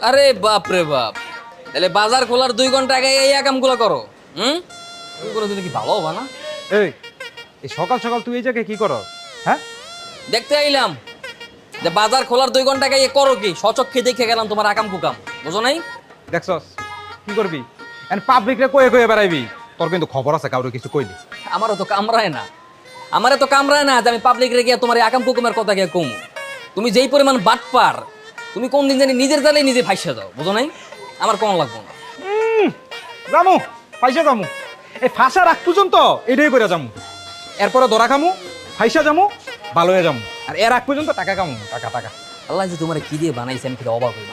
আরে বাপ রে বাপ, তাহলে বাজার খোলার 2 ঘন্টা আগে এই কামগুলো করো। তুমি কোনো দিন কি ভালো হবা না? এই এই সকাল সকাল তুই এই জায়গায় কি করো? হ্যাঁ, দেখতে আইলাম যে বাজার খোলার 2 ঘন্টা আগে করো কি, সচক্ষে দেখে গেলাম তোমার আকাম কুকাম, বুঝো নাই? দেখছস কি করবি? এন্ড পাবলিকরে কয়ে কয়ে বেড়াইবি, তোর কিন্তু খবর আছে কাউরে কিছু কইলি। আমারও তো কামড়ায় না, আমারে তো কামড়ায় না যে আমি পাবলিক রে গিয়া তোমার এই আকাম কুকুমের কথা গিয়া কমু। তুমি যেই পরিমাণ বাটপার, তুমি কোন দিন জানি নিজের জালে নিজে ফাইসা যাও, বুঝো নাই? আমার কোন লাগবো না। জামু ফাইসা জামু, এই ফাঁসা রাখ পর্যন্ত এটাই করে যামু, এরপরে ধরা খামু, ফাইসা যামু, ভালো হয়ে যামু, আর এর আগ পর্যন্ত টাকা কামু, টাকা টাকা। আল্লাহ যে তোমার কি দিয়ে বানাইছে আমি খেতে অবাক হই।